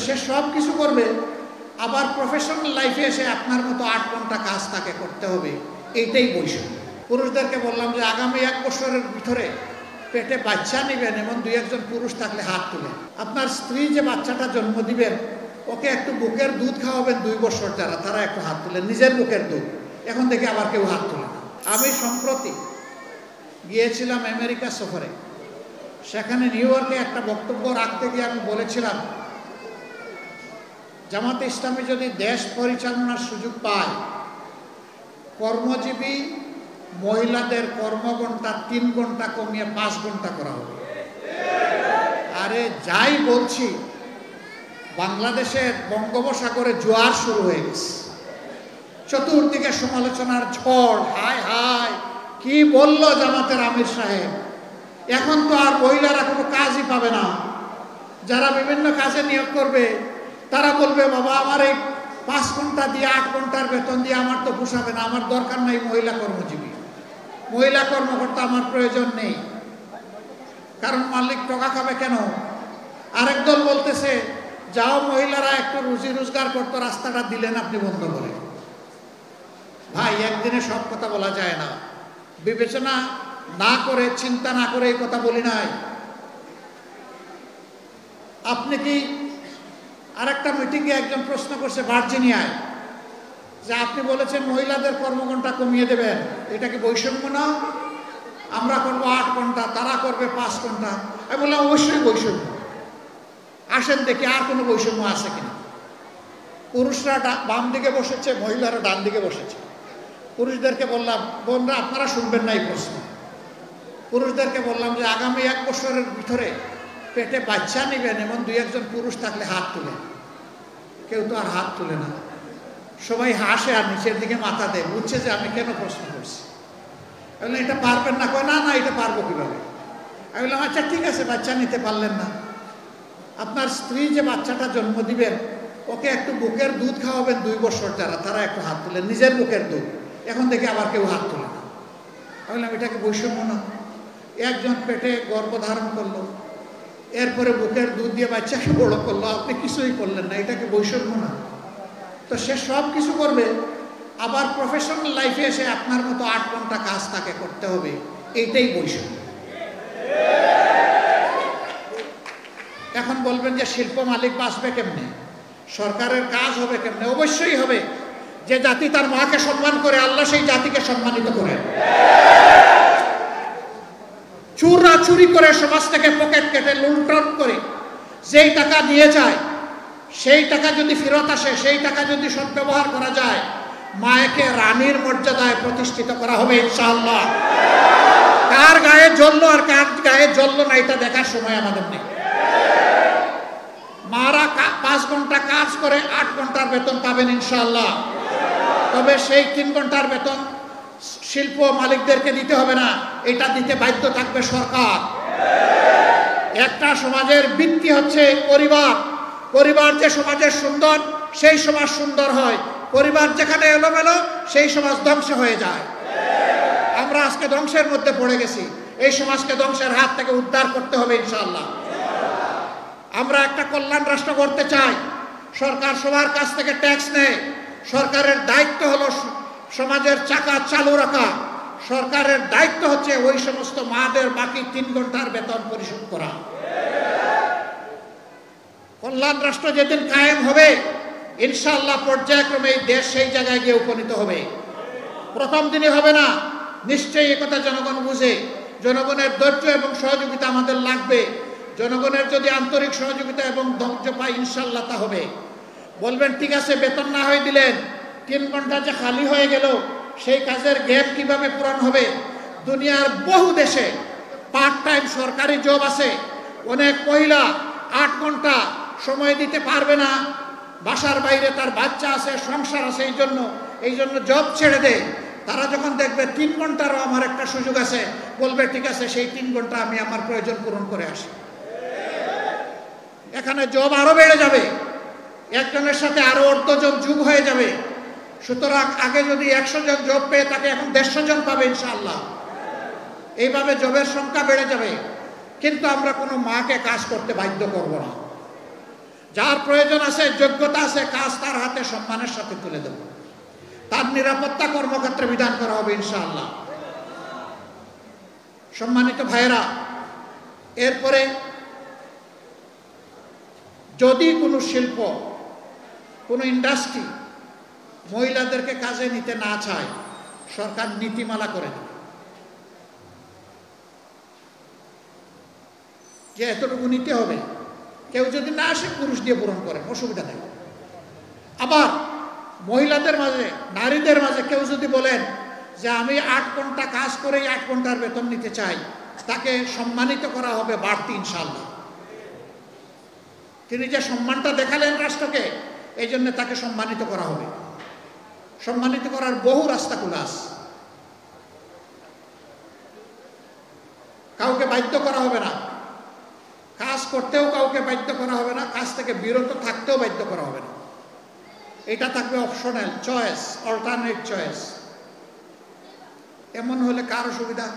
সে সব কিছু করবে, আবার প্রফেশনাল লাইফে এসে আপনার মতো 8 ঘন্টা কাজ তাকে করতে হবে। এইটাই বৈষম্য। পুরুষদেরকে বললাম যে আগামী 1 বছরের ভিতরে পেটে বাচ্চা নেবেন এমন 2-1 পুরুষ থাকলে হাত তুলেন। আপনার স্ত্রী যে বাচ্চাটা জন্ম দিবেন ওকে একটু বুকের দুধ খাওয়াবেন 2 বছর, যারা তারা একটু হাত তুলেন, নিজের বুকের দুধ। এখন দেখে আবার কেউ হাত তুলে না। আমি সম্প্রতি গিয়েছিলাম আমেরিকা সফরে। সেখানে নিউ ইয়র্কে একটা বক্তব্য রাখতে গিয়ে আমি বলেছিলাম, জামাতে ইসলামী যদি দেশ পরিচালনার সুযোগ পায়, কর্মজীবী মহিলাদের কর্মঘণ্টা 3 ঘন্টা কমিয়ে 5 ঘন্টা করা হবে। আরে যাই বলছি, বাংলাদেশের বঙ্গোপসাগরে জোয়ার শুরু হয়ে গেছে, চতুর্দিকে সমালোচনার ঝড়। হায় হায়, কি বললো জামাতের আমির সাহেব, এখন তো আর মহিলারা কোনো কাজই পাবে না। যারা বিভিন্ন কাজে নিয়োগ করবে তারা বলবে, বাবা আমার এই 5 ঘন্টা দিয়ে 8 ঘন্টার বেতন দিয়ে আমার তো পোষাবে না, আমার দরকার নাই মহিলা কর্মজীবী, মহিলা কর্মকর্তা আমার প্রয়োজন নেই। কারণ মালিক টাকা খাবে কেন? আরেক দল বলতেছে, যাও মহিলারা একটু রুজি রোজগার করতো, রাস্তাটা দিলেন আপনি বন্ধ করে। ভাই, একদিনে সব কথা বলা যায় না। বিবেচনা না করে, চিন্তা না করে এই কথা বলি নাই। আপনি কি আরেকটা মিটিংয়ে একজন প্রশ্ন করছে ভার্জিনিয়ায়, যে আপনি বলেছেন মহিলাদের কর্মঘণ্টা কমিয়ে দেবেন, এটা কি বৈষম্য না? আমরা করবো 8 ঘন্টা, তারা করবে 5 ঘন্টা। আমি বললাম অবশ্যই বৈষম্য। আসেন দেখি আর কোনো বৈষম্য আছে কিনা। পুরুষরা বাম দিকে বসেছে, মহিলারা ডান দিকে বসেছে। পুরুষদেরকে বললাম, বোনরা আপনারা শুনবেন না এই প্রশ্ন। পুরুষদেরকে বললাম যে আগামী 1 বছরের ভিতরে পেটে বাচ্চা নেবেন এমন 2-1 পুরুষ থাকলে হাত তুলেন। কেউ তো আর হাত তুলে না, সবাই হাসে আর নিচের দিকে মাথা দেয়, বুঝছে যে আমি কেন প্রশ্ন করছি। আমি বললাম এটা পারবেন না? কয় না না, এটা পারবো কিভাবে। আমি বললাম আচ্ছা ঠিক আছে, বাচ্চা নিতে পারলেন না, আপনার স্ত্রী যে বাচ্চাটা জন্ম দিবেন ওকে একটু বুকের দুধ খাওয়াবেন 2 বছর, যারা তারা একটু হাত তুলেন, নিজের বুকের দুধ। এখন দেখে আবার কেউ হাত তুলে না। আমি বললাম এটা কি বৈষম্য না? একজন পেটে গর্ভধারণ করলো, এরপরে বুকের দুধ দিয়ে বাচ্চাকে বড় করলো, আপনি কিছুই করলেন না, এটা কি বৈষম্য না? তো সে সব কিছু করবে, আবার প্রফেশনাল লাইফে এসে আপনার মতো 8 ঘন্টা কাজ তাকে করতে হবে। এইটাই বৈষম্য। এখন বলবেন যে শিল্প মালিক বাঁচবে কেমনে, সরকারের কাজ হবে কেমনে? অবশ্যই হবে। যে জাতি তার মাকে সম্মান করে, আল্লাহ সেই জাতিকে সম্মানিত করেন। চুরা চুরি করে সমাজ থেকে পকেট কেটে লুণ্ঠন করে যেই টাকা নিয়ে যায়, সেই টাকা যদি ফেরত আসে, সেই টাকা যদি সদ্ব্যবহার করা যায়, মায়েকে রানীর মর্যাদায় প্রতিষ্ঠিত করা হবে ইনশাআল্লাহ। কার গায়ে জ্বললো আর কার গায়ে জ্বললো না এটা দেখার সময় আমাদের নেই। মারা 5 ঘন্টা কাজ করে 8 ঘন্টার বেতন পাবেন ইনশাআল্লাহ। তবে সেই 3 ঘন্টার বেতন শিল্প মালিকদেরকে দিতে হবে না, এটা দিতে বাধ্য থাকবে সরকার। একটা সমাজের ভিত্তি হচ্ছে পরিবার। পরিবার যে সমাজের সুন্দর, সেই সমাজ সুন্দর হয়। পরিবার যেখানে এলোমেলো, সেই সমাজ ধ্বংস হয়ে যায়। আমরা আজকে ধ্বংসের মধ্যে পড়ে গেছি। এই সমাজকে ধ্বংসের হাত থেকে উদ্ধার করতে হবে ইনশাআল্লাহ। আমরা একটা কল্যাণ রাষ্ট্র করতে চাই। সরকার সবার কাছ থেকে ট্যাক্স নেয়। সরকারের দায়িত্ব হলো সমাজের চাকা চালু রাখা। সরকারের দায়িত্ব হচ্ছে ওই সমস্ত মাদের বাকি 3 ঘন্টার বেতন পরিশোধ করা। কল্যাণ রাষ্ট্র যেদিন কায়েম হবে ইনশাআল্লাহ পর্যায়ক্রমে এই দেশ সেই জায়গায় গিয়ে উপনীত হবে। প্রথম দিনে হবে না, নিশ্চয়ই একথা জনগণ বুঝে। জনগণের ধৈর্য এবং সহযোগিতা আমাদের লাগবে। জনগণের যদি আন্তরিক সহযোগিতা এবং ধৈর্য পাই ইনশাআল্লাহ তা হবে। বলবেন ঠিক আছে বেতন না হয়ে দিলেন, 3 ঘন্টা যে খালি হয়ে গেল, সেই কাজের গ্যাপ কিভাবে পূরণ হবে? দুনিয়ার বহু দেশে পার্ট টাইম সরকারি জব আছে। অনেক মহিলা 8 ঘন্টা সময় দিতে পারবে না, বাসার বাইরে তার বাচ্চা আছে, সংসার আছে, এই জন্য জব ছেড়ে দেয়। তারা যখন দেখবে 3 ঘন্টারও আমার একটা সুযোগ আছে, বলবে ঠিক আছে সেই 3 ঘন্টা আমি আমার প্রয়োজন পূরণ করে আসি। এখানে জব আরো বেড়ে যাবে, একজনের সাথে আরো 1/2 জন যোগ হয়ে যাবে। সুতরাং আগে যদি 100 জন জব পেয়ে থাকে, এখন 150 জন পাবে ইনশাআল্লাহ। এইভাবে জবের সংখ্যা বেড়ে যাবে। কিন্তু আমরা কোনো মাকে কাজ করতে বাধ্য করব না। যার প্রয়োজন আছে, যোগ্যতা আছে, কাজ তার হাতে সম্মানের সাথে তুলে দেব। তার নিরাপত্তা কর্মক্ষেত্রে বিধান করা হবে ইনশাআল্লাহ। সম্মানিত ভাইয়েরা, এরপরে যদি কোনো শিল্প, কোনো ইন্ডাস্ট্রি মহিলাদেরকে কাজে নিতে না চায়, সরকার নীতিমালা করে দেবে যে এতটুকু নিতে হবে। কেউ যদি না আসে পুরুষ দিয়ে পূরণ করেন, অসুবিধা নেই। আবার মহিলাদের মাঝে, নারীদের মাঝে কেউ যদি বলেন যে আমি 8 ঘন্টা কাজ করে 8 ঘন্টার বেতন নিতে চাই, তাকে সম্মানিত করা হবে বাড়তি ইনশাআল্লাহ। তিনি যে সম্মানটা দেখালেন রাষ্ট্রকে, এই জন্য তাকে সম্মানিত করা হবে। সম্মানিত করার বহু রাস্তা খোলা আছে। কাউকে বাধ্য করা হবে না, কাজ করতেও কাউকে বাধ্য করা হবে না, কাজ থেকে বিরত থাকতেও বাধ্য করা হবে না। এটা থাকবে অপশনাল চয়েস, অল্টারনেট চয়েস। এমন হলে কার সুবিধা?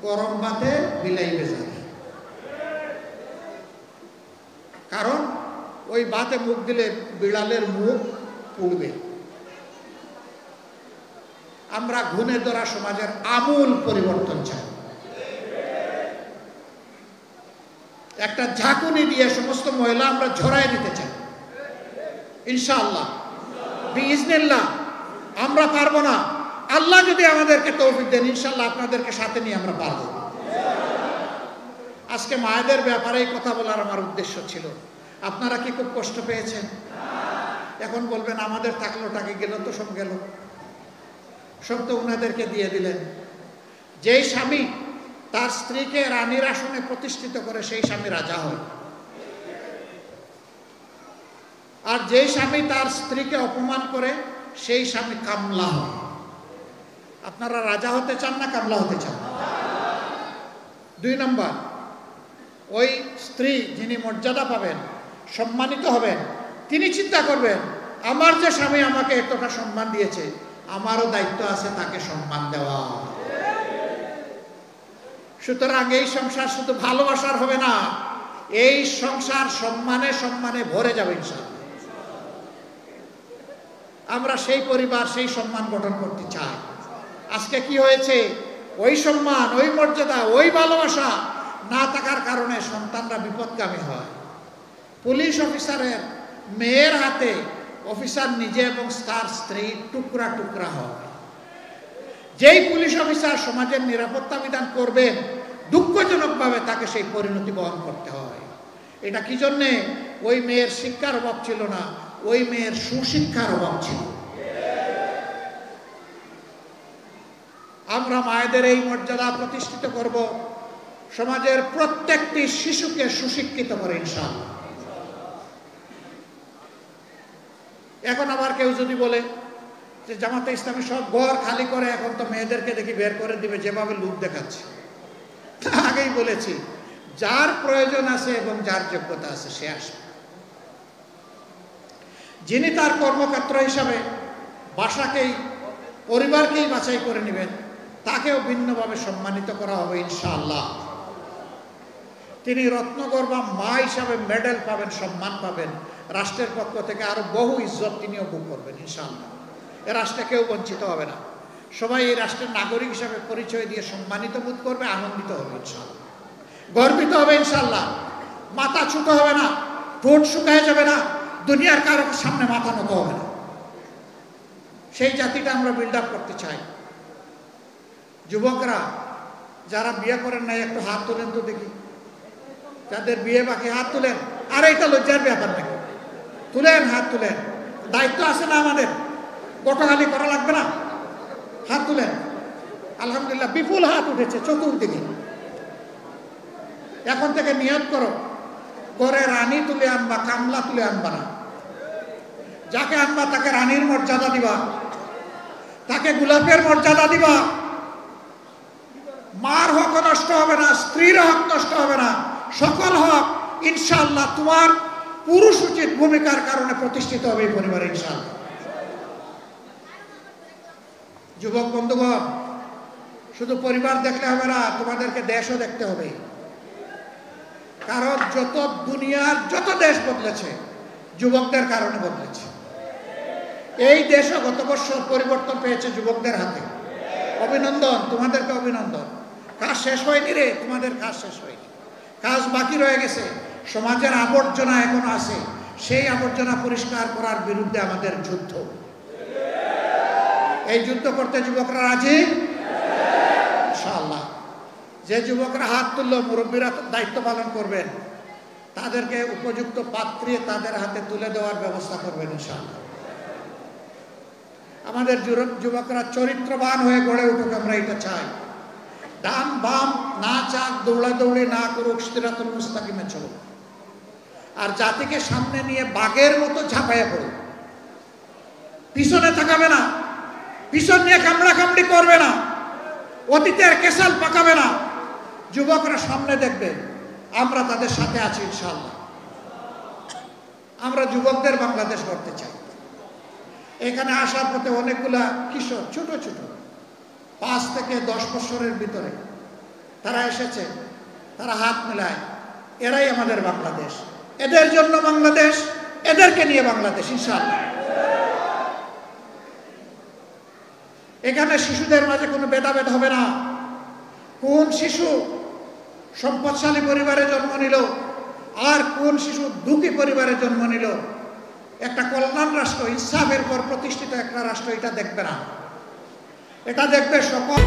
গরম ভাতে বিলাই ভেজা। কারণ ওই ভাতে মুখ দিলে বিড়ালের মুখ পুড়বে। আমরা ঘুণে ধরা সমাজের আমূল পরিবর্তন চাই। একটা ঝাঁকুনি দিয়ে সমস্ত মহিলা আমরা ঝরাই দিতে চাই ইনশাআল্লাহ, বিইজনিল্লাহ। আমরা পারবো না, আল্লাহ যদি আমাদেরকে তৌফিক দেন, ইনশাআল্লাহ আপনাদেরকে সাথে নিয়ে আমরা পারবো। আজকে মায়েদের ব্যাপারে কথা বলার আমার উদ্দেশ্য ছিল। আপনারা কি খুব কষ্ট পেয়েছেন? এখন বলবেন আমাদের থাকলোটাকে গেল তো, সব গেল, সব তো ওনাদেরকে দিয়ে দিলেন। যেই স্বামী তার স্ত্রীকে রানীর আসনে প্রতিষ্ঠিত করে, সেই স্বামী রাজা হয়। আর যেই স্বামী তার স্ত্রীকে অপমান করে, সেই স্বামী কামলা হয়। আপনারা রাজা হতে চান না কামলা হতে চান? 2 নম্বর, ওই স্ত্রী যিনি মর্যাদা পাবেন, সম্মানিত হবেন, তিনি চিন্তা করবেন আমার যে স্বামী আমাকে এতটা সম্মান দিয়েছে, আমারও দায়িত্ব আছে তাকে সম্মান দেওয়া। সুতরাং এই সংসার শুধু ভালোবাসার হবে না, এই সংসার সম্মানে সম্মানে ভরে যাবে ইনশাআল্লাহ। আমরা সেই পরিবার, সেই সম্মান গঠন করতে চাই। আজকে কি হয়েছে? ওই সম্মান, ওই মর্যাদা, ওই ভালোবাসা না থাকার কারণে সন্তানরা বিপদগামী হয়। পুলিশ অফিসারের মেয়ের হাতে অফিসার নিজে এবং তার স্ত্রী টুকরা টুকরা হয়। যেই পুলিশ অফিসার সমাজের নিরাপত্তা বিধান করবেন, দুঃখজনকভাবে তাকে সেই পরিণতি বহন করতে হয়। এটা কি জন্যে? ওই মেয়ের শিক্ষার অভাব ছিল না, ওই মেয়ের সুশিক্ষার অভাব ছিল। আমরা মায়েদের এই মর্যাদা প্রতিষ্ঠিত করব, সমাজের প্রত্যেকটি শিশুকে সুশিক্ষিত করে ইনশাআল্লাহ। এখন আবার কেউ যদি বলে যে জামাতে ইসলামী সব ঘর খালি করে, এখন তো মেয়েদেরকে দেখি বের করে দিবে, যেভাবে লোক দেখাচ্ছে। আগেই বলেছি, যার প্রয়োজন আছে এবং যার যোগ্যতা আছে সে আসবে। যিনি তার কর্মক্ষেত্র হিসাবে বাসাকেই, পরিবারকেই বাছাই করে নেবেন, তাকেও ভিন্নভাবে সম্মানিত করা হবে ইনশাআল্লাহ। তিনি রত্নগর্ভা মা হিসাবে মেডেল পাবেন, সম্মান পাবেন, রাষ্ট্রের পক্ষ থেকে আরো বহু ইজ্জত তিনিও ভোগ করবেন ইনশাআল্লাহ। এ রাষ্ট্রে কেউ বঞ্চিত হবে না, সবাই এই রাষ্ট্রের নাগরিক হিসাবে পরিচয় দিয়ে সম্মানিত বোধ করবে, আনন্দিত হবে ইনশাআল্লাহ, গর্বিত হবে ইনশাআল্লাহ। মাথা ছোট হবে না, ঠোঁট শুকায় যাবে না, দুনিয়ার কারো সামনে মাথা নত হবে না। সেই জাতিটা আমরা বিল্ড আপ করতে চাই। যুবকরা যারা বিয়ে করেন নাই, একটু হাত তোলেন তো দেখি। যাদের বিয়ে বাকি হাত তুলেন। আর এটা লজ্জার ব্যাপার নাকি? তুলেন, হাত তুলেন, দায়িত্ব আছে না আমাদের? গোটাখালি করা লাগবে না, হাত তুলেন। আলহামদুলিল্লাহ, বিপুল হাত উঠেছে চতুর্দিকে। এখন থেকে নিয়ত করো, করে রানী তুলে আনবা, কামলা তুলে আনবা না। যাকে আনবা তাকে রানীর মর্যাদা দিবা, তাকে গোলাপের মর্যাদা দিবা। মার হক নষ্ট হবে না, স্ত্রীর হক নষ্ট হবে না, সকল হক ইনশাআল্লাহ তোমার পুরুষ উচিত ভূমিকার কারণে প্রতিষ্ঠিত হবে এই পরিবারে ইনশাআল্লাহ। যুবক বন্ধুগণ, শুধু পরিবার দেখলে হবে না, তোমাদেরকে দেশও দেখতে হবে। কারণ যত দুনিয়ার যত দেশ বদলেছে যুবকদের কারণে বদলেছে। এই দেশও গত বছর পরিবর্তন পেয়েছে যুবকদের হাতে। অভিনন্দন, তোমাদেরকে অভিনন্দন। কাজ শেষ হয়নি রে, তোমাদের কাজ শেষ হয়নি, কাজ বাকি রয়ে গেছে। সমাজের আবর্জনা এখনো আছে, সেই আবর্জনা পরিষ্কার করার বিরুদ্ধে আমাদের যুদ্ধ। এই যুদ্ধ করতে যুবকরা রাজি ইনশাআল্লাহ। যে যুবকরা হাত তুললো, মুরব্বীরা দায়িত্ব পালন করবেন, তাদেরকে উপযুক্ত পাত্রে তাদের হাতে তুলে দেওয়ার ব্যবস্থা করবেন ইনশাআল্লাহ। আমাদের যুবকরা চরিত্রবান হয়ে গড়ে উঠুক, আমরা এটা চাই। ডান বাম না চাক, দৌড়াদৌড়ি না করুক, সিরাতুল মুস্তাকিমে চলুক। আর জাতিকে সামনে নিয়ে বাঘের মতো ঝাঁপাইয়া পড়ুক, পিছনে তাকাবে না, পিছন নিয়ে কামড়া কামড়ি করবে না, অতীতের কেসাল পাকাবে না। যুবকরা সামনে দেখবে, আমরা তাদের সাথে আছি ইনশাআল্লাহ। আমরা যুবকদের বাংলাদেশ করতে চাই। এখানে আসার পথে অনেকগুলা কিশোর, ছোট ছোট 5 থেকে 10 বছরের ভিতরে তারা এসেছে, তারা হাত মেলায়, এরাই আমাদের বাংলাদেশ, এদের জন্য বাংলাদেশ, এদেরকে নিয়ে বাংলাদেশ ইনশাআল্লাহ। এখানে শিশুদের মাঝে কোনো ভেদাভেদ হবে না। কোন শিশু সম্পদশালী পরিবারে জন্ম নিল আর কোন শিশু দুঃখী পরিবারে জন্ম নিল, একটা কল্যাণ রাষ্ট্র, ইনসাফের পর প্রতিষ্ঠিত একটা রাষ্ট্র এটা দেখবে না। এটা দেখবে সকল